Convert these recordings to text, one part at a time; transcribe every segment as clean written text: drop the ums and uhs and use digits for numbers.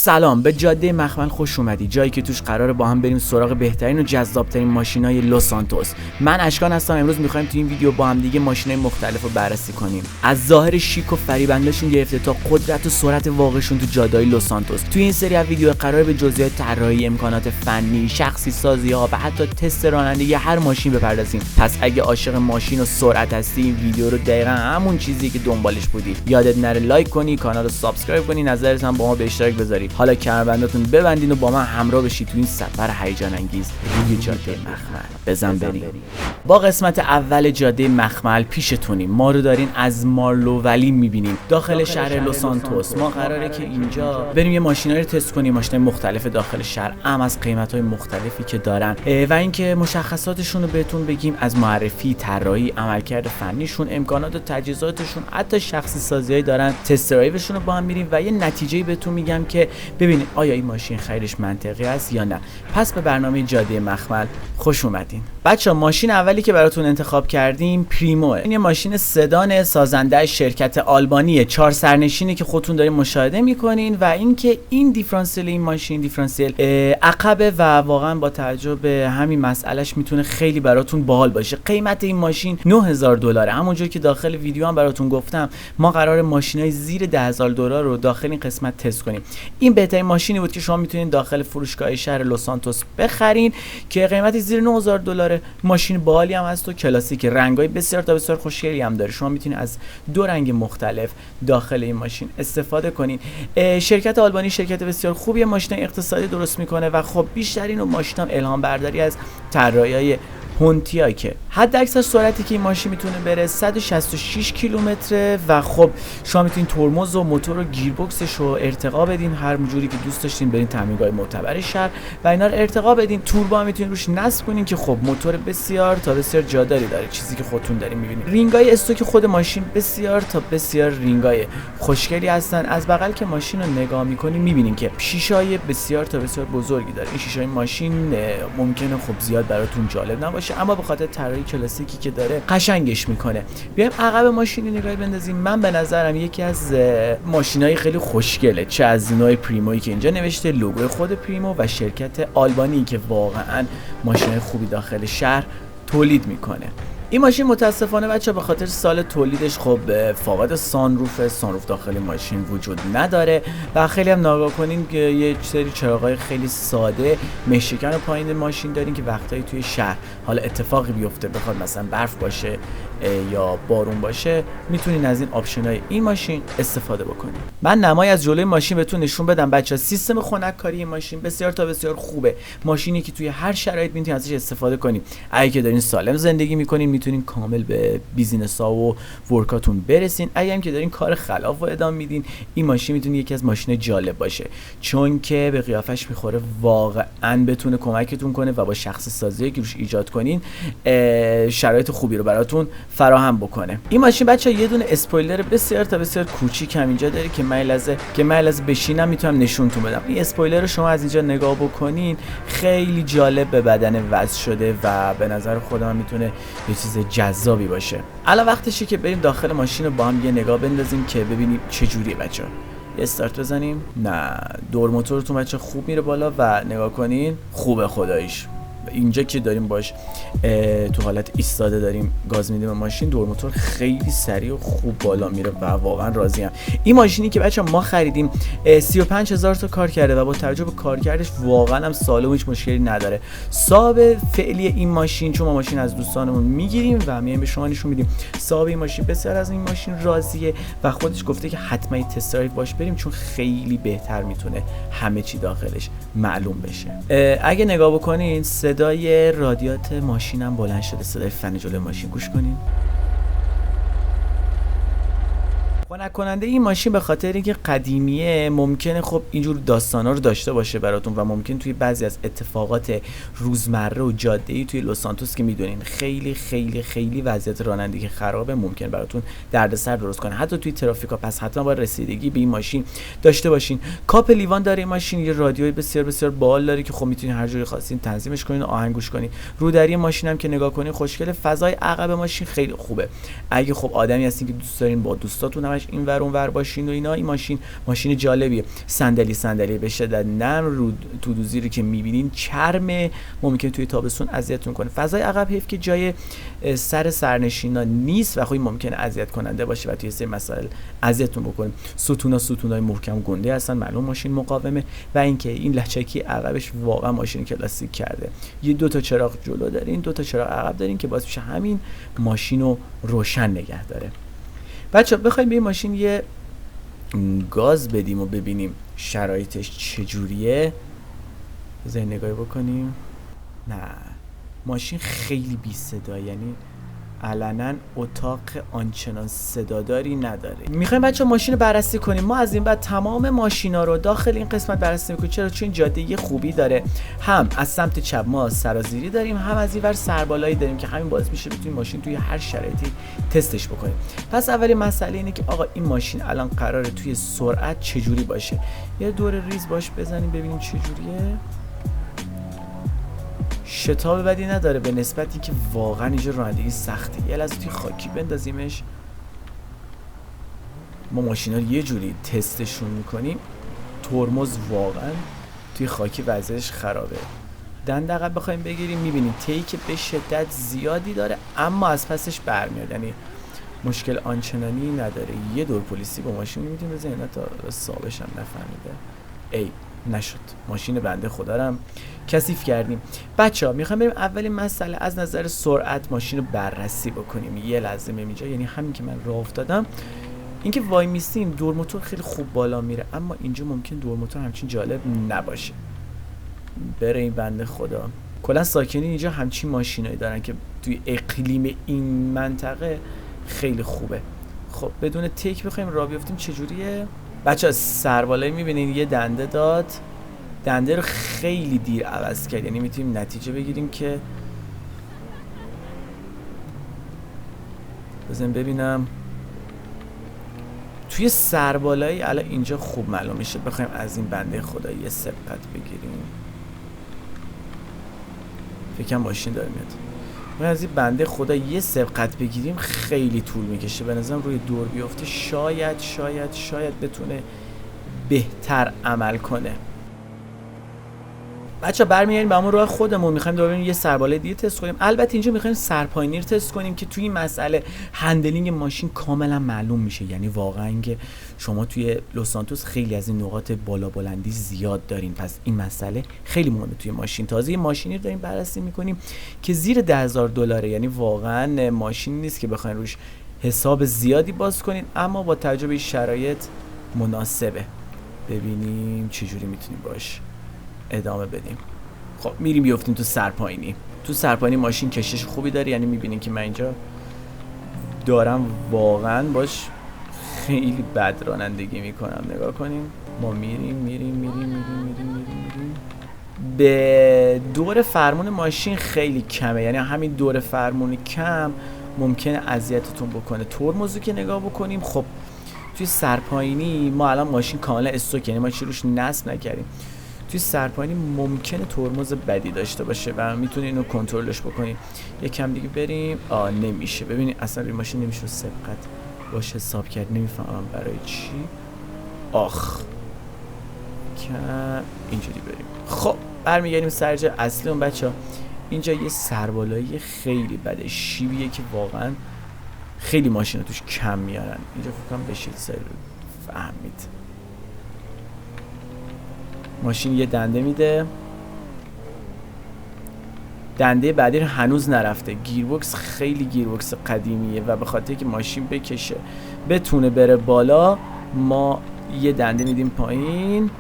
سلام، به جاده مخمل خوش اومدی، جایی که توش قراره با هم بریم سراغ بهترین و جذابترین ماشینای لس سانتوس. من اشکان هستم. امروز میخوایم تو این ویدیو با هم دیگه ماشینای مختلف رو بررسی کنیم، از ظاهر شیک و فریبنده‌شون گرفته تا قدرت و سرعت واقعشون تو جاده‌های لس سانتوس. تو این سری از ویدیو قراره به جزئیات طراحی، امکانات فنی، شخصی سازی‌ها و حتی تست رانندگی هر ماشین بپردازیم. پس اگه عاشق ماشین و سرعت هستی، این ویدیو رو دقیقاً همون چیزی که دنبالش بودی. یادت نره لایک کنی، کانال رو سابسکرایب کنی، نظرت هم با ما به اشتراک بذاری. حالا کمربنداتون ببندین و با من همراه بشید تو این سفر هیجان انگیز روی جاده مخمل. بزن بریم. با قسمت اول جاده مخمل پیشتونیم. ما رو دارین از مارلو ولی میبینیم داخل شهر لس سانتوس. ما قراره که اینجا بریم یه ماشینایی رو تست کنیم، ماشینای مختلف داخل شهر، از قیمت‌های مختلفی که دارن و اینکه مشخصاتشون رو بهتون بگیم، از معرفی، طراحی، عملکرد فنیشون، امکانات و تجهیزاتشون، حتی شخصی سازیایی دارن. تست درایوشون رو با هم میریم و یه نتیجه‌ای بهتون میگم که ببینید آیا این ماشین خریدش منطقی است یا نه. پس به برنامه جاده مخمل خوش اومدین. بچه‌ها، ماشین اولی که براتون انتخاب کردیم پریموه. این یه ماشین سدان سازنده شرکت آلبانیه، 4 سرنشینی که خودتون دارین مشاهده میکنین و اینکه این دیفرانسیل این ماشین دیفرانسیل عقبه و واقعا با توجه به همین مسئلهش میتونه خیلی براتون باحال باشه. قیمت این ماشین $9000. همونجور که داخل ویدیو هم براتون گفتم، ما قرار ماشینای زیر $10000 رو داخل این قسمت تست کنیم. این بهترین ماشینی بود که شما میتونید داخل فروشگاه شهر لس سانتوس بخرین که قیمتش زیر $9000. ماشین باحالی هم هست و کلاسیک، رنگای بسیار تا بسیار خوشگلی هم داره. شما میتونید از 2 رنگ مختلف داخل این ماشین استفاده کنین. شرکت آلبانی شرکت بسیار خوبیه، ماشین اقتصادی درست میکنه و خب بیشترین ماشین هم الهام برداری از طراحی‌های پونتیاکه. حد اکثر سرعتی که این ماشین میتونه بره 166 کیلومتره و خب شما میتونین ترمز و موتور و گیربکسش رو ارتقا بدین هر جوری که دوست داشتین، برین تامینگاه معتبر شهر و اینا رو ارتقا بدین. توربو هم میتونین روش نصب کنین که خب موتور بسیار تا بسیار جاداری داره، چیزی که خودتون دارین میبینید. رینگای استوک خود ماشین بسیار تا بسیار رینگای خوشگلی هستن. از بغل که ماشین رو نگاه میکنین میبینین که شیشه‌های بسیار تا بسیار بزرگی داره. این شیشه‌های ماشین ممکنه خب زیاد براتون جالب نباشه، اما به خاطر طراحی کلاسیکی که داره قشنگش میکنه. بیایم عقب ماشین نگاهی بندازیم. من به نظرم یکی از ماشینای خیلی خوشگله، چه از نوع پریمویی که اینجا نوشته، لوگوی خود پریمو و شرکت آلبانی که واقعا ماشینای خوبی داخل شهر تولید میکنه. این ماشین متاسفانه بچه به خاطر سال تولیدش خب فاقد سانروف داخل ماشین وجود نداره و خیلی هم نگاه کنین که یه سری چراغای خیلی ساده مشکن پایین ماشین دارین که وقتایی توی شهر حالا اتفاقی بیفته، بخواد مثلا برف باشه یا بارون باشه، میتونین از این آپشنای این ماشین استفاده بکنین. من نمایی از جلوی ماشین بهتون نشون بدم بچه. سیستم خنک کاری این ماشین بسیار تا بسیار خوبه، ماشینی که توی هر شرایط میتونین ازش استفاده کنین. اگه که دارین سالم زندگی میکنین میتونین کامل به بیزینس‌ها و ورکاتون برسین. اگه هم که دارین کار خلاف و ادامه میدین، این ماشین میتونه یکی از ماشین جالب باشه، چون که به قیافش میخوره، واقعا بتونه کمکتون کنه و با شخصی سازی که روش ایجاد کنین شرایط خوبی رو براتون فراهم بکنه. این ماشین بچه یه دونه اسپویلر بسیار تا بسیار کوچیک هم اینجا داره که من لحظه بشینم میتونم نشونتون بدم. این اسپویلر رو شما از اینجا نگاه بکنین، خیلی جالب به بدن وصل شده و به نظر خودم میتونه یه چیز جذابی باشه. الان وقتشه که بریم داخل ماشین رو با هم یه نگاه بندازیم که ببینیم چه جوریه بچه. یه استارت بزنیم. نه، دور موتورتون بچه خوب میره بالا و نگاه کنین خوبه خداییش. اینجا که داریم باش تو حالت ایستاده داریم گاز میدیم ماشین، دور موتور خیلی سریع و خوب بالا میره و واقعا راضیم. این ماشینی که بچه ما خریدیم 35000 تا کار کرده و با توجه به کارکردش واقعا هم سالم هیچ مشکلی نداره. صاحب فعلی این ماشین، چون ما ماشین از دوستانمون میگیریم و میایم به شما نشون میدیم، صاحب این ماشین بسیار از این ماشین راضیه و خودش گفته که حتما این تست درایو باش بریم، چون خیلی بهتر میتونه همه چی داخلش معلوم بشه. اگه نگاه بکنین صدای رادیات ماشینم بلند شده، صدای فن جلوی ماشین گوش کنین. خنک کننده این ماشین به خاطر اینکه قدیمیه ممکنه خب اینجور داستانا رو داشته باشه براتون و ممکن توی بعضی از اتفاقات روزمره و جاده‌ای توی لس سانتوس که میدونین خیلی خیلی خیلی وضعیت رانندگی خرابه، ممکن براتون دردسر درست کنه حتی توی ترافیکا. پس حتما باید رسیدگی به این ماشین داشته باشین. کاپ لیوان داره این ماشین، یه رادیوی بسیار بسیار باحال داره که خب میتونین هر جوری خواستین تنظیمش کنین و آهنگ گوش کنین. رودری ماشین هم که نگاه کنین خوشگله. فضای عقب ماشین خیلی خوبه. اگه خب آدمی هستین که دوست دارین با دوستاتون همش این ور اون ور باشین و اینا. این ماشین جالبیه. صندلی به شدت نرم، رو تودوزی رو که میبینین چرم، ممکن توی تابستون اذیتتون کنه. فضای عقب حیف که جای سرنشینا نیست و خب این ممکنه اذیت کننده باشه و توی سری مسائل اذیتتون بکنه. ستونای محکم گنده هستن، معلوم ماشین مقاومه. و اینکه این لچکی عقبش واقعا ماشین کلاسیک کرده. یه 2 تا چراغ جلو دارین، 2 تا چراغ عقب دارین که باعث میشه همین ماشین رو روشن نگه داره. بچه‌ها بخوایم به این ماشین یه گاز بدیم و ببینیم شرایطش چجوریه، بذارین نگاهی بکنیم. نه، ماشین خیلی بی صدا، یعنی علنا اتاق آنچنان صداداری نداره. میخوایم بچه ماشین رو بررسی کنیم. ما از این بعد تمام ماشینا رو داخل این قسمت بررسی میکنیم. چرا؟ چون این جاده یه خوبی داره. هم از سمت چپ ما سرازیری داریم، هم از این ور سربالایی داریم که همین باعث میشه بتونیم ماشین توی هر شرایطی تستش بکنیم. پس اولین مسئله اینه که آقا این ماشین الان قراره توی سرعت چجوری باشه. یه دور ریز باش بزنیم ببینیم چجوریه. شتاب بدی نداره به نسبتی که واقعا اینجا رانندگی سخته. یه لحظه توی خاکی بندازیمش. ما ماشینا رو یه جوری تستشون میکنیم. ترمز واقعا توی خاکی وضعش خرابه. دنده عقب بخوایم بگیریم میبینیم تیک به شدت زیادی داره، اما از پسش برمیاد، یعنی مشکل آنچنانی نداره. یه دور پلیسی با ماشین میتونیم بزنیم تا صاحبش هم نفهمیده. ای نشد، ماشین بنده خدا رو هم کثیف کردیم. بچه‌ها میخوام بریم اولین مسئله از نظر سرعت ماشین رو بررسی بکنیم. یه لحظه اینجا، یعنی همین که من راه افتادم، اینکه وای میستیم دور موتور خیلی خوب بالا میره، اما اینجا ممکن دور موتور همچین جالب نباشه. بره این بنده خدا. کلا ساکنین اینجا همچین ماشینایی دارن که توی اقلیم این منطقه خیلی خوبه. خب بدون تیک بخوایم راه بیافتیم چجوریه؟ بچه‌ها سربالایی میبینین یه دنده داد. دنده رو خیلی دیر عوض کرد، یعنی میتونیم نتیجه بگیریم که بزنیم ببینم توی سربالایی الان اینجا خوب معلوم میشه. بخوایم از این بنده خدا یه سبقت بگیریم، فکرم ماشین داره میاد. از این بنده خدا یه سبقت بگیریم خیلی طول میکشه. به نظرم روی دور بیفته شاید بتونه بهتر عمل کنه. بچه برمیگردیم به همون راه خودمون. میخوایم دوباره یه سرباله دیگه تست کنیم. البته اینجا میخوایم سرپایینی رو تست کنیم که توی این مسئله هندلینگ ماشین کاملا معلوم میشه. یعنی واقعا که شما توی لس سانتوس خیلی از این نقاط بالا بلندی زیاد دارین، پس این مسئله خیلی مهمه توی ماشین. تازه یه ماشینی رو داریم بررسی میکنیم که زیر $10,000، یعنی واقعا ماشین نیست که بخواین روش حساب زیادی باز کنین، اما با توجه به شرایط مناسبه. ببینیم چجوری میتونیم باش ادامه بدیم. خب میریم بیافتیم تو سرپایینی. تو سرپایینی ماشین کشش خوبی داره، یعنی میبینین که من اینجا دارم واقعا باش خیلی بد رانندگی میکنم. نگاه کنیم ما میریم به دور فرمون ماشین خیلی کمه، یعنی همین دور فرمون کم ممکنه اذیتتون بکنه. ترمزو که نگاه بکنیم، خب توی سرپایینی ما الان ماشین کاملا استوک، یعنی ما چی روش نصب نکردیم. توی سرپایینی ممکنه ترمز بدی داشته باشه و میتونین اینو کنترلش بکنین. یکم دیگه بریم. نمیشه. ببینید اصلا روی ماشین نمیشه سبقت باشه حساب کرد. نمیفهمم برای چی. اینجوری بریم. خب برمیگردیم سر جای اصلیمون. بچه‌ها اینجا یه سربالایی خیلی بده، شیبیه که واقعا خیلی ماشینا توش کم میارن. اینجا فکر کنم بشید سر فهمید. ماشین یه دنده میده، دنده بعدی رو هنوز نرفته. گیربکس خیلی گیربکس قدیمیه و به خاطر که ماشین بکشه بتونه بره بالا، ما یه دنده میدیم پایین،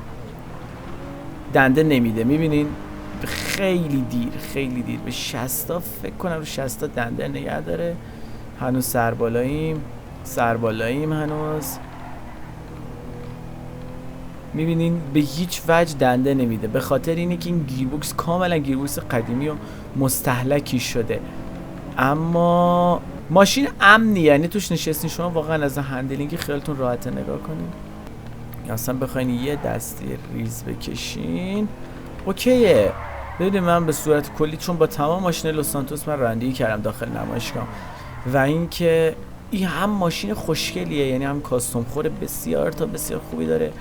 دنده نمیده. میبینین خیلی دیر به 60 فکر کنم، رو 60 دنده نگه داره. هنوز سربالاییم هنوز. میبینین به هیچ وجه دنده نمیده، به خاطر اینه که این گیربکس کاملا گیربکس قدیمی و مستهلکی شده. اما ماشین امنی، یعنی توش نشستین شما واقعا از هندلینگ خیالتون راحته. نگاه کنین، اصلا بخواین یه دستی ریز بکشین اوکیه. ببینید من به صورت کلی چون با تمام ماشین لس سانتوس من رانندگی کردم داخل نمایشگاه و اینکه این هم ماشین خوشگلیه، یعنی هم کاستوم خور بسیار تا بسیار خوبی داره.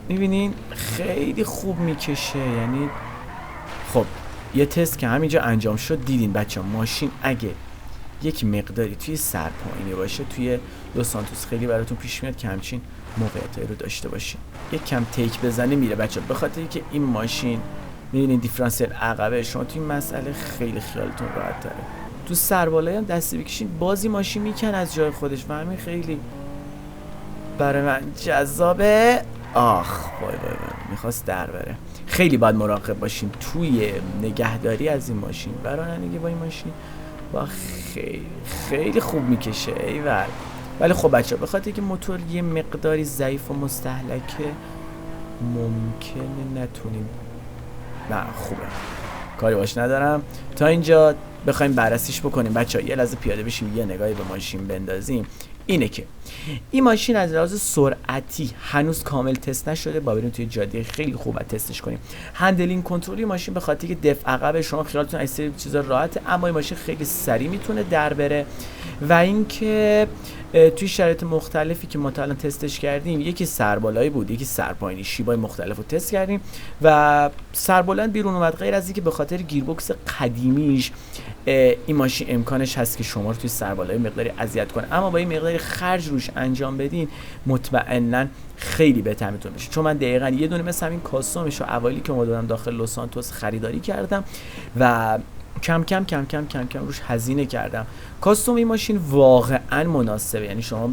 میبینین خیلی خوب میکشه. یعنی خب یه تست که همینجا انجام شد دیدین بچه ها، ماشین اگه یک مقداری توی سرپایینی باشه توی لوس سانتوس خیلی براتون پیش میاد که همچین موقعیتایی رو داشته باشین. یک کم تیک بزنه میره بچه ها، به خاطر اینکه این ماشین میبینین دیفرانسیل عقبه، شما توی این مسئله خیلی خیالتون راحت تره. تو سربالایی هم دستی بکشین بازی ماشین میکن از جای خودش و همین خیلی برای من جذابه. آخ وای وای وای میخواست در بره. خیلی باید مراقب باشین توی نگهداری از این ماشین، برای رانندگی با این ماشین با خیلی خوب میکشه ایول. ولی خب بچه ها به خاطر که موتور یه مقداری ضعیف و مستهلکه ممکنه نتونیم. نه خوبه، کاری باش ندارم. تا اینجا بخوایم بررسیش بکنیم بچه ها، یه لحظه پیاده بشیم یه نگاهی به ماشین بندازیم. اینه که این ماشین از لحاظ سرعتی هنوز کامل تست نشده، با بریم توی جاده خیلی خوب تستش کنیم. هندلینگ کنترلی ماشین به خاطر که دفع عقب شما خیالتون از سری چیزا راحته، اما این ماشین خیلی سریع میتونه در بره. و اینکه توی شرایط مختلفی که ما تا الان تستش کردیم، یکی سربالایی بود یکی سرپایینی، شیبای مختلف رو تست کردیم و سربلند بیرون اومد. غیر از اینکه به خاطر گیربکس قدیمیش این ماشین امکانش هست که شما رو توی سربالایی مقداری اذیت کنه، اما با این مقداری خرج روش انجام بدین مطمئنا خیلی بهتر میتونه بشه. چون من دقیقاً یه دونه مثل همین کاستومش رو اوایلی که اومدم داخل لوس سانتوس خریداری کردم و کم کم روش هزینه کردم. کاستوم این ماشین واقعا مناسبه، یعنی شما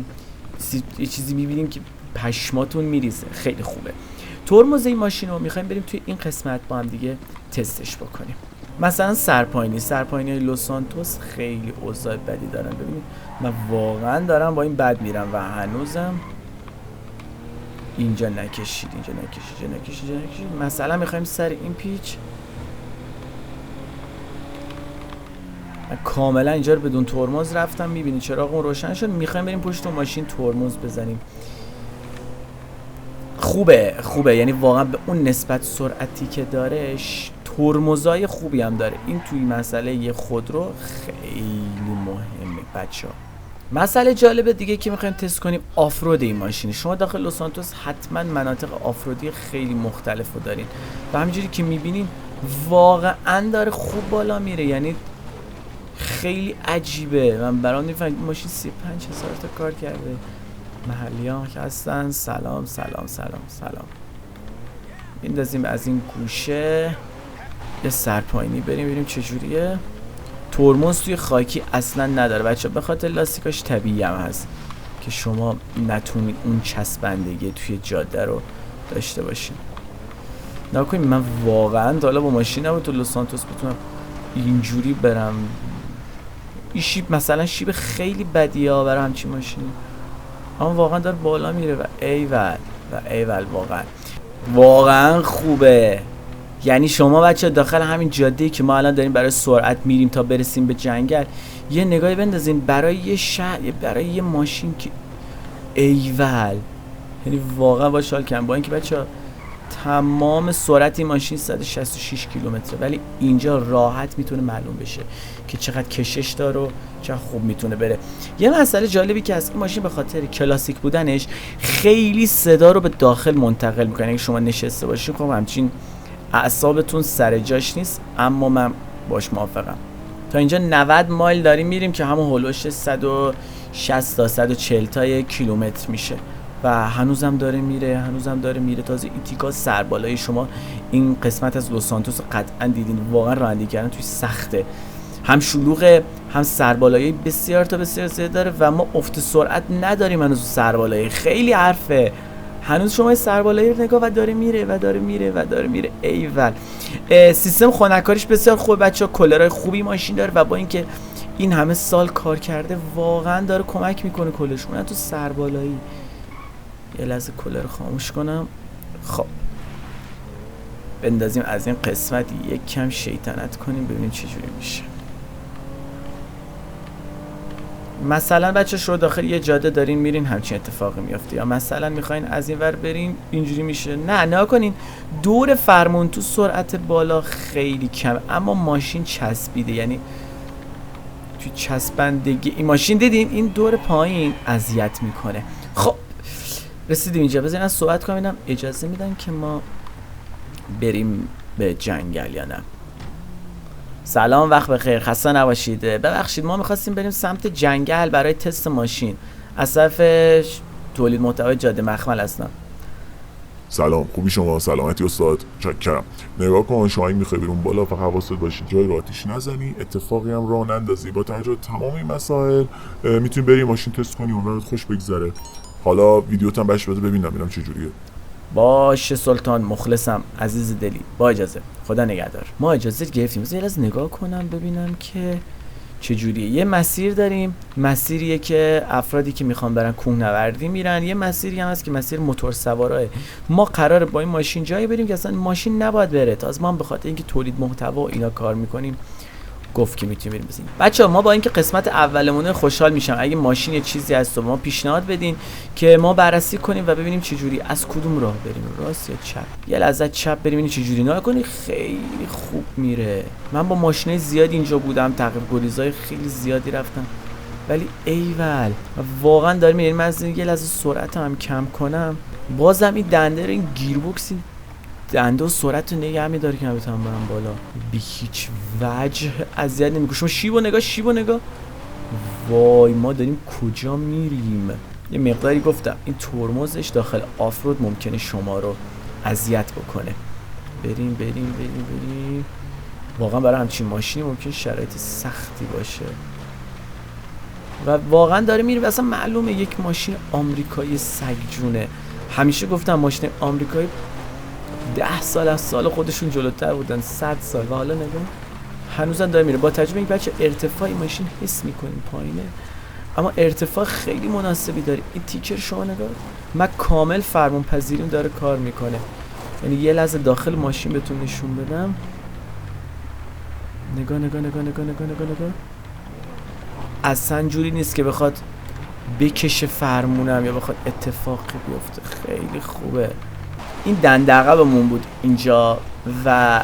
یه چیزی میبینیم که پشماتون میریزه، خیلی خوبه. ترمز این ماشین رو میخوایم بریم توی این قسمت با هم دیگه تستش بکنیم. مثلا سرپایینی لوس سانتوس خیلی اوضاع بدی دارن. ببینید من واقعا دارم با این بد میرم و هنوزم اینجا نکشید. مثلا میخوایم سر این پیچ کاملا اینجا رو بدون ترمز رفتم، میبینید چراغمون روشن شد. میخوایم بریم پشت ماشین ترمز بزنیم. خوبه یعنی واقعا به اون نسبت سرعتی که داره ترمزای خوبی هم داره. این توی مسئله یه خودرو خیلی مهمه بچه‌ها. مسئله جالب دیگه که میخوایم تست کنیم آفرود این ماشین. شما داخل لوس سانتوس حتما مناطق آفرودی خیلی مختلف رو دارین و همینجوری که میبینین واقعا داره خوب بالا میره، یعنی خیلی عجیبه. من برام نمیفهمم این ماشین 35,000 تا کار کرده. محلیان که هستن سلام میندازیم از این گوشه یه سرپایینی بریم ببینیم چجوریه. ترمز توی خاکی اصلا نداره بچه، به خاطر لاستیکاش طبیعی هم هست که شما نتونید اون چسبندگی توی جاده رو داشته باشین. نکنید من واقعا تا حالا با ماشین نبود تو لوس سانتوس بتونم اینجوری برم. این شیب مثلا شیب خیلی بدیه ها برای همچین ماشینی، اما واقعا داره بالا میره و ایول واقعا خوبه. یعنی شما بچه داخل همین جاده‌ای که ما الان داریم برای سرعت میریم تا برسیم به جنگل، یه نگاهی بندازین برای یه شهر، برای یه ماشین که ایول، یعنی واقعا با شال کم. با اینکه بچه تمام سرعت این ماشین 166 کیلومتره، ولی اینجا راحت میتونه معلوم بشه که چقدر کشش داره و چقدر خوب میتونه بره. یه مسئله جالبی که از این ماشین به خاطر کلاسیک بودنش خیلی صدا رو به داخل منتقل میکنه. اگه شما نشسته باشین خب همچین اعصابتون سر جاش نیست، اما من باش موافقم. تا اینجا 90 مایل داریم میریم که همون هولوش 160 تا 140 تا کیلومتر میشه و هنوزم داره میره. تازه ایتیکا سربالایی شما این قسمت از لوس سانتوس قطعا دیدین، واقعا رانندگی کردن توی سخته، هم شلوغه هم سربالایی بسیار زیاد داره و ما افت سرعت نداریم هنوز. سربالایی خیلی حرفه، هنوز شما سربالایی رو نگاه و داره میره ایول. سیستم خنکاریش بسیار خوبه بچه‌ها، کولرهای خوبی ماشین داره و با اینکه این همه سال کار کرده واقعا داره کمک میکنه کولرش. اون تو سربالایی یه لحظه کولر خاموش کنم. خب بندازیم از این قسمت یک کم شیطنت کنیم ببینیم چه جوری میشه. مثلا بچه شما داخل یه جاده دارین میرین همچین اتفاقی میافته، یا مثلا میخواین از این ور برین اینجوری میشه. نه کنین دور فرمون تو سرعت بالا خیلی کم، اما ماشین چسبیده، یعنی توی چسبندگی این ماشین دیدین این دور پایین اذیت میکنه. خب رسیدیم اینجا، بذارین از صحبت کنم ببینم اجازه میدن که ما بریم به جنگل یا نه. سلام، وقت بخیر، خسته نباشید. ببخشید ما میخواستیم بریم سمت جنگل برای تست ماشین. از طرف تولید محتوای جاده مخمل هستم. سلام، خوبی شما؟ سلامتی استاد، چکرم. نگاه کن، شاهین میخوای برون بالا، فقط حواست باشه جای رو آتیش نزنی، اتفاقی هم راه نندازی. با توجه به تمام این مسائل میتونی بری ماشین تست کنی، اونورت خوش بگذره. حالا ویدیوت هم بشه بده ببینم چه جوریه. باشه سلطان، مخلصم عزیز دلی. با اجازه، خدا نگهدار. ما اجازه گرفتیم، بذار از نگاه کنم ببینم که چجوریه. یه مسیر داریم، مسیریه که افرادی که میخوان برن کوهنوردی میرن، یه مسیری هم هست که مسیر موتور سواراه. ما قراره با این ماشین جایی بریم که اصلا ماشین نباید بره. تازه ما هم به خاطر اینکه تولید محتوا و اینا کار میکنیم گفت که میتونیم بریم بزنیم. بچه‌ها ما با اینکه قسمت اولمونه خوشحال میشم اگه ماشین یه چیزی هست و ما پیشنهاد بدین که ما بررسی کنیم و ببینیم چه جوری، از کدوم راه بریم، راست یا چپ. یه لحظه چپ بریم ببینیم چه جوری. نگاه کنی خیلی خوب میره. من با ماشینای زیادی اینجا بودم، تعقیب گریزای خیلی زیادی رفتم، ولی ایول واقعا داره میریم. من از یه لحظه سرعتم کم کنم بازم این دنده این گیربکس دنده و سرعت رو نگه می‌داره که نبتونم برم بالا. بی هیچ وجه اذیت نمی‌کنه. شما شیب و نگاه. وای ما داریم کجا میریم؟ یه مقداری گفتم این ترمزش داخل آفرود ممکنه شما رو اذیت بکنه. بریم. واقعا برای همچین ماشینی ممکن شرایط سختی باشه و واقعا داره میره. اصلا معلومه یک ماشین آمریکایی سگجونه. همیشه گفتم ماشین آمریکایی 10 سال از سال خودشون جلوتر بودن، 100 سال، و حالا نگاه هنوزم داره میره. با تجربه این بچه ارتفاعی ماشین حس میکنیم پایینه، اما ارتفاع خیلی مناسبی داره. این تیکر شما نگاه، من کامل فرمون پذیریم داره کار میکنه. یعنی یه لحظه داخل ماشین بهتون نشون بدم. نگاه اصلا جوری نیست که بخواد بکشه فرمونم یا بخواد اتفاقی بیفته. خیلی خوبه. این دنده عقبمون بود اینجا و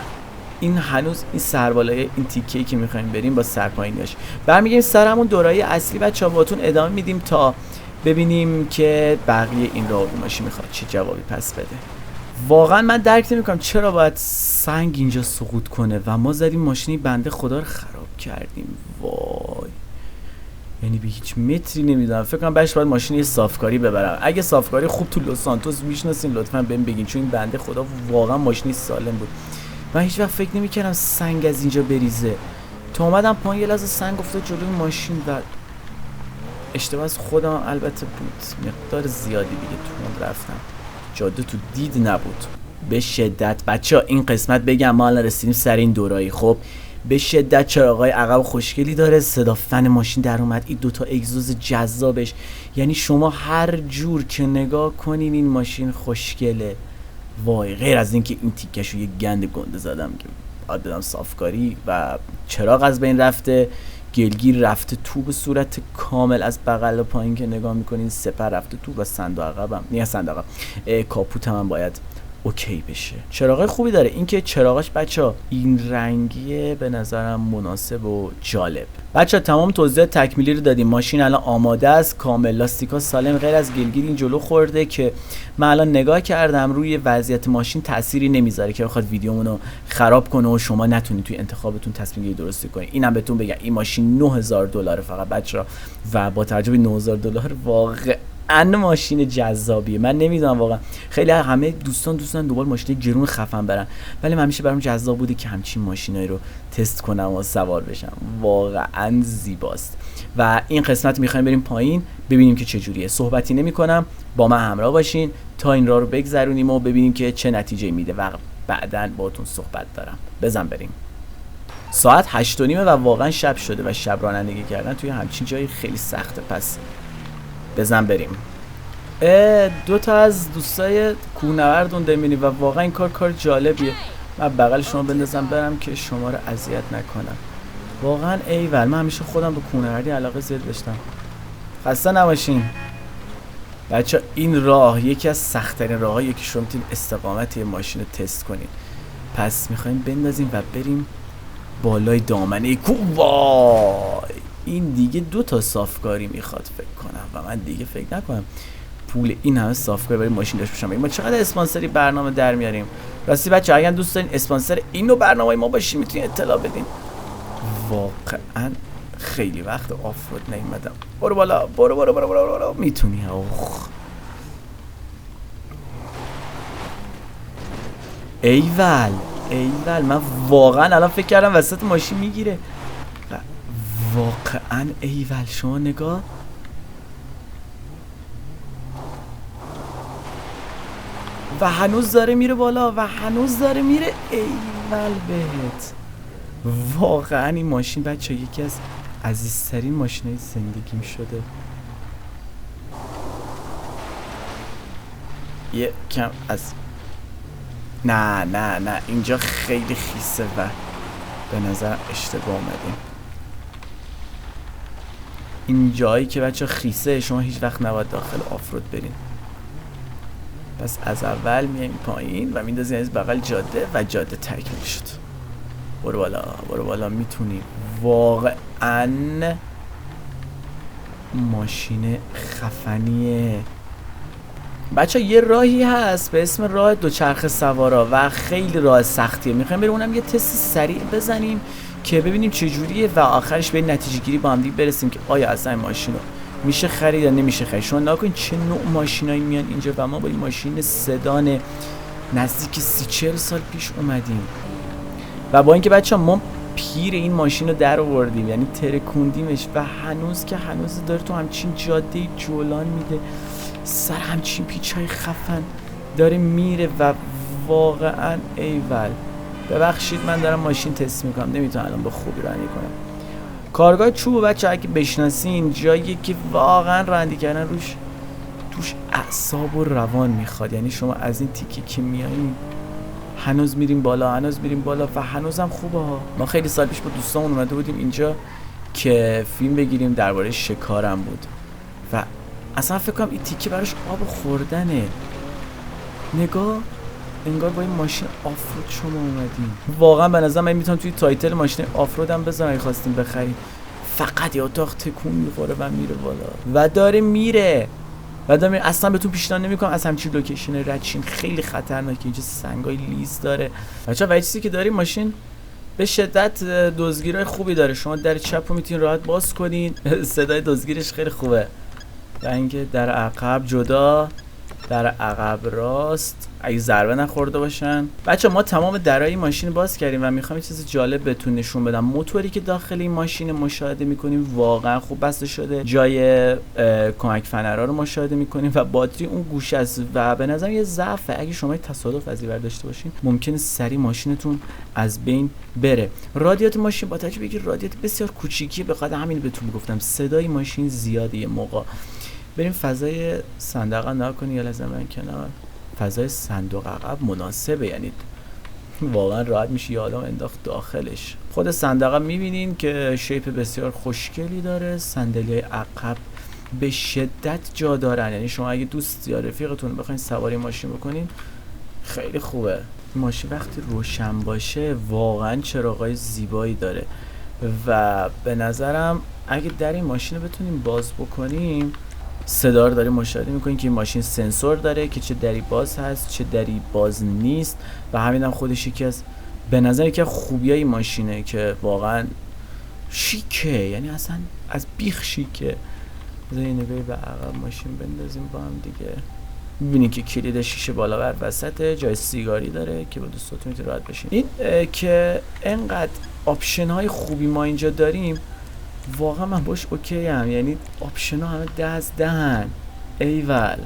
این هنوز این سربالای این تیکه‌ای که می‌خوایم بریم با سرپایینیاش. برمیگردیم سر همون دورای اصلی بچه‌ها، باهاتون ادامه میدیم تا ببینیم که بقیه این راهو ماشین میخواد چه جوابی پس بده. واقعا من درک نمی‌کنم چرا باید سنگ اینجا سقوط کنه و ما زدیم ماشینی بنده خدا رو خراب کردیم. وای، یعنی به هیچ متری نمیدونم. فکر کنم باید ماشین یه صافکاری ببرم. اگه صافکاری خوب تو لس سانتوس میشناسین لطفا بهم بگین، چون این بنده خدا واقعا ماشینی سالم بود. من هیچ وقت فکر نمی‌کردم سنگ از اینجا بریزه. تا اومدم پایین یه لحظه سنگ افتاد جلوی ماشین و اشتباه از خودم البته بود. مقدار زیادی دیگه تو رفتم. جاده تو دید نبود. به شدت بچه‌ها این قسمت بگم ما الان رسیدیم سر این دورایی. خب به شدت چراغای عقب خوشگلی داره، صدا فن ماشین در اومد، این دوتا اگزوز جذابش، یعنی شما هر جور که نگاه کنین این ماشین خوشگله. وای، غیر از اینکه این تیکشو یه گند گنده زدم که باید بدم صافکاری و چراغ از بین رفته، گلگیر رفته تو به صورت کامل از بغل و پایین که نگاه میکنین، سپر رفته تو و صندوق عقبم نه صندوق کاپوتم هم باید اوکی بشه. چراغای خوبی داره. اینکه چراغاش بچه‌ها این رنگیه به نظرم مناسب و جالب. بچه‌ها تمام توضیحات تکمیلی رو دادیم. ماشین الان آماده است کامل، لاستیکا سالم، غیر از گلگیر این جلو خورده که من الان نگاه کردم روی وضعیت ماشین تأثیری نمیذاره که بخواد ویدیومونو خراب کنه و شما نتونید توی انتخابتون تصمیم گیری درستی کنید. اینم بهتون بگم این ماشین $9000 فقط بچه‌ها و با توجه به $9000 واقعا ماشین جذابیه. من نمیدونم واقعا خیلی همه دوستان دوباره ماشین گرون خفن برن، ولی من همیشه برام جذاب بوده که همچین ماشینایی رو تست کنم و سوار بشم. واقعا زیباست. و این قسمت میخوایم بریم پایین ببینیم که چه جوریه. صحبتی نمی‌کنم، با من همراه باشین تا این راه رو بگذرونیم و ببینیم که چه نتیجه میده و بعداً باهاتون صحبت دارم. بزن بریم. ساعت 8:30 و واقعا شب شده و شب رانندگی کردن توی همچین جایی خیلی سخته، پس بزن بریم. دو تا از دوستای کوهنورد اون می‌بینی و واقعا این کار جالبیه. من بغل شما بندازم برم که شما رو اذیت نکنم. واقعا ایول، من همیشه خودم به کوهنوردی علاقه زیاد داشتم. خسته نباشین. بچه این راه یکی از سخت‌ترین راهاییه که شما میتونید استقامت یه ماشین رو تست کنید. پس میخوایم بندازیم و بریم بالای دامنه کوه. وای این دیگه 2 تا صافکاری میخواد فکر کنم و من دیگه فکر نکنم پول این همه صافکاری برای ماشین داشته باشم. ما چقدر اسپانسری برنامه در میاریم. راستی بچه اگه دوست دارین اسپانسر این نوع برنامه ما باشین میتونین اطلاع بدین. واقعا خیلی وقت آفرود نیومدم. برو بالا برو میتونی. ایول من واقعا الان فکر کردم وسط ماشین میگیره. واقعا ایول شما نگاه. و هنوز داره میره بالا و هنوز داره میره. ایول بهت. واقعا این ماشین بچه یکی از عزیزترین ماشینای زندگیم شده. یه کم از نه اینجا خیلی خیسه و به نظر اشتباه اومدیم. این جایی که بچه خیسه شما هیچ وقت نباید داخل آفرود برین. پس از اول میایم پایین و میندازیم از بغل جاده و جاده تکمیل شد. برو بالا میتونی. واقعا ماشین خفنیه بچه. یه راهی هست به اسم راه دوچرخه سوارا و خیلی راه سختیه. میخوایم بریم اونم یه تست سریع بزنیم که ببینیم چه جوریه و آخرش به نتیجه گیری با هم دیگه برسیم که آیا اصلا این ماشین رو میشه خرید یا نمیشه خرید. شما نگاه کن چه نوع ماشینایی میان اینجا و ما با این ماشین سدان نزدیک 30-40 سال پیش اومدیم و با اینکه بچه ما پیر این ماشین رو در آوردیم، یعنی ترکوندیمش و هنوز داره تو همچین جاده جولان میده، سر همچین پیچای خفن داره میره و واقعا ایول. ببخشید من دارم ماشین تست میکنم، نمیتونم الان به خوبی رانی کنم. کارگاه چوب بچه اگه بشناسین جاییه که واقعا رانی کردن توش اعصاب و روان میخواد. یعنی شما از این تیکی که میایین هنوز میریم بالا و هنوزم خوبه ها. ما خیلی سال پیش با دوستامون اومده بودیم اینجا که فیلم بگیریم درباره شکارم بود و اصلا فکر کنم این تیکه براش آب خوردنه. نگاه انگار با این ماشین آفرود شما اومدیم. واقعا به نظر من میتونم توی تایتل ماشین آفرود هم بذارم اگه خواستیم بخریم. فقط یه اتاق تکون میخوره و میره بالا و داره میره اصلا بهتون پیشنهاد نمیکنم از همچین لوکیشن ردشین. خیلی خطرناکه. اینجا سنگای لیز داره بچه‌ها و چیزی که داره ماشین به شدت دزدگیرای خوبی داره. شما در چپ رو میتونید راحت باز کنین. صدای دزدگیرش خیلی خوبه. و اینکه در عقب جدا، در عقب راست اگه ضربه نخورده باشن. بچه ما تمام درای ماشین باز کردیم و میخوام یه چیز جالب بهتون نشون بدم. موتوری که داخل این ماشین مشاهده میکنیم واقعا خوب بسته شده. جای کمک فنرها رو مشاهده میکنیم و باتری اون گوشه است و به نظر یه ضعفه. اگه شما تصادف از این داشته باشین ممکنه سریع ماشینتون از بین بره. رادیات ماشین با توجه به اینکه رادیات بسیار کوچیکیه به خاطر همین بهتون گفتم صدای ماشین زیاده. یه موقع بریم فضای صندوق نگاه کنی یا لازم من کنار. فضای صندوق عقب مناسبه، یعنی واقعا راحت میشه یه آدم انداخت داخلش. خود صندوق میبینین که شیپ بسیار خوشگلی داره. صندلی عقب به شدت جا دارن، یعنی شما اگه دوست یا رفیقتون بخواین سواری ماشین بکنین خیلی خوبه. ماشین وقتی روشن باشه واقعا چراغای زیبایی داره و به نظرم اگه در این ماشین رو بتونیم باز بکنیم صدا رو داریم مشاهده میکنین که این ماشین سنسور داره که چه دری باز هست چه دری باز نیست و همین هم خودش یکی از به نظر یکی از خوبیای این ماشینه که واقعا شیکه. یعنی اصلا از بیخ شیکه. بذار یه نگاهی به عقب ماشین بندازیم با هم دیگه. میبینین که کلید شیشه بالا بر وسطه، جای سیگاری داره که با دوستاتون میتونید راحت بشین. این که انقدر آپشن های خوبی ما اینجا داریم واقعا من باش اوکی ام. یعنی آپشن ها همه 10 از 10. ایول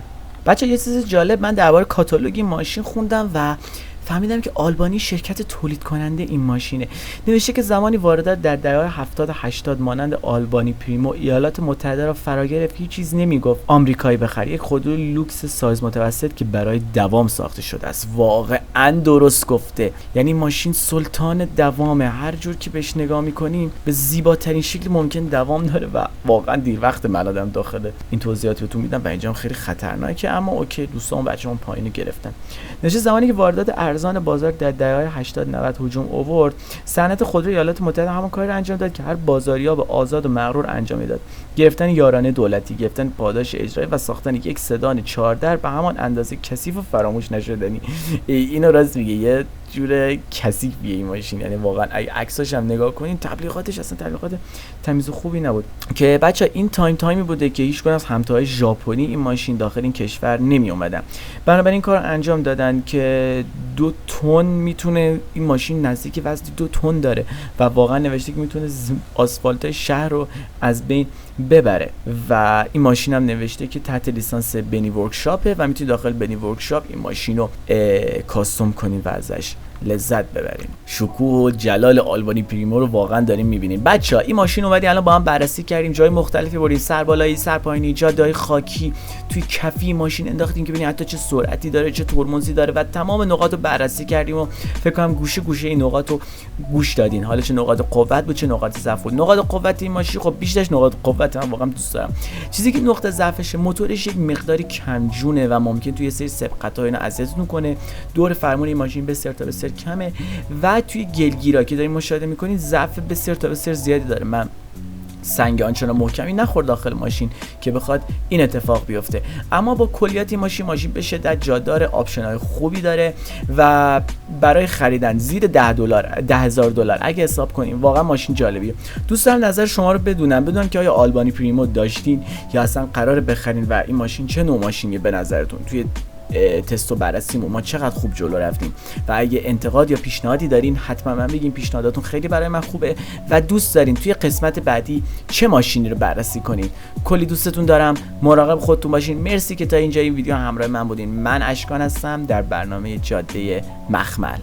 بچه یه چیز جالب من درباره کاتالوگ ماشین خوندم و فهمیدم که آلبانی شرکت تولید کننده این ماشینه. نوشته که زمانی واردات در دهه‌های 70 و 80 مانند آلبانی پریمو ایالات متحده را فرا گرفت. هیچ چیز نمیگفت آمریکایی بخری. یک خودرو لوکس سایز متوسط که برای دوام ساخته شده است. واقعا درست گفته. یعنی ماشین سلطان دوامه. هر جور که بهش نگاه میکنیم به زیباترین شکل ممکن دوام داره و واقعا دیر وقت من آدم داخل این توضیحات بهتون میدم و اینجا خیلی خطرناکه اما اوکی. دوستان بچه‌مون پایینو گرفتن. نوشته زمانی که واردات ارزان بازار در دهه‌های 80 90 هجوم آورد، صنعت خودرو ایالات متحده همون کاری رو انجام داد که هر بازاریاب آزاد و مغرور انجام میداد: گرفتن یارانه دولتی، گرفتن پاداش اجرایی و ساختن یک سدان 4 در به همان اندازه کثیف و فراموش نشدنی. اینو راست میگه، یه جور کثیفیه این ماشین، یعنی واقعا اگه عکساش هم نگاه کنین تبلیغاتش اصلا تبلیغات تمیز و خوبی نبود. که بچا این تایمی بوده که هیچ کدوم از همتاهای ژاپنی این ماشین داخل این کشور نمی اومدن، بنابراین این کار انجام دادن که 2 تن میتونه این ماشین، نزدیک وزن 2 تن داره و واقعا نوشته که میتونه آسفالت شهر رو از بین ببره و این ماشین هم نوشته که تحت لیسانس بنی ورکشاپه و میتونی داخل بنی ورکشاپ این ماشین رو کاستوم کنین و ازش لذت ببرین. شکوه و جلال آلبانی پریمو رو واقعا داریم میبینیم. بچا این ماشین اومدی الان با هم بررسی کردیم، جای مختلفی بریم، سر بالایی، سر پایینی، جاده‌های خاکی، توی کفی ماشین انداختیم که ببینید حتی چه سرعتی داره، چه ترمزی داره و تمام نقاط رو بررسی کردیم و فکر کنم گوشه گوشه این نقاط رو گوش دادین. حالا چه نقاط قوت بود، چه نقاط ضعف بود. نقاط قوت این ماشین خب بیشترش نقاط قوت من واقعا دوست دارم. چیزی که نقطه ضعفشه موتورش یک مقداری کمجونه و ممکن توی سری سبقت‌ها اینا اذیتتون کنه. دور فرمون این ماشین بسیار تا بسیار کمه و توی گلگیرا که دارین مشاهده میکنین ضعف بسیار تا بسیار زیادی داره. من سنگ آنچنان محکمی نخورد داخل ماشین که بخواد این اتفاق بیفته، اما با کلیات این ماشین به شدت جادار، آپشن‌های خوبی داره و برای خریدن زیر $10,000 اگه حساب کنیم واقعا ماشین جالبیه. دوست دارم نظر شما رو بدونم که آیا آلبانی پریمو داشتین یا اصلا قراره بخرین و این ماشین چه نوع ماشینیه به نظرتون. توی تست و بررسیمون ما چقدر خوب جلو رفتیم و اگه انتقاد یا پیشنهادی دارین حتما من بگین، پیشنهاداتون خیلی برای من خوبه و دوست دارین توی قسمت بعدی چه ماشینی رو بررسی کنین. کلی دوستتون دارم، مراقب خودتون باشین. مرسی که تا اینجا این ویدیو همراه من بودین. من اشکان هستم در برنامه جاده مخمل.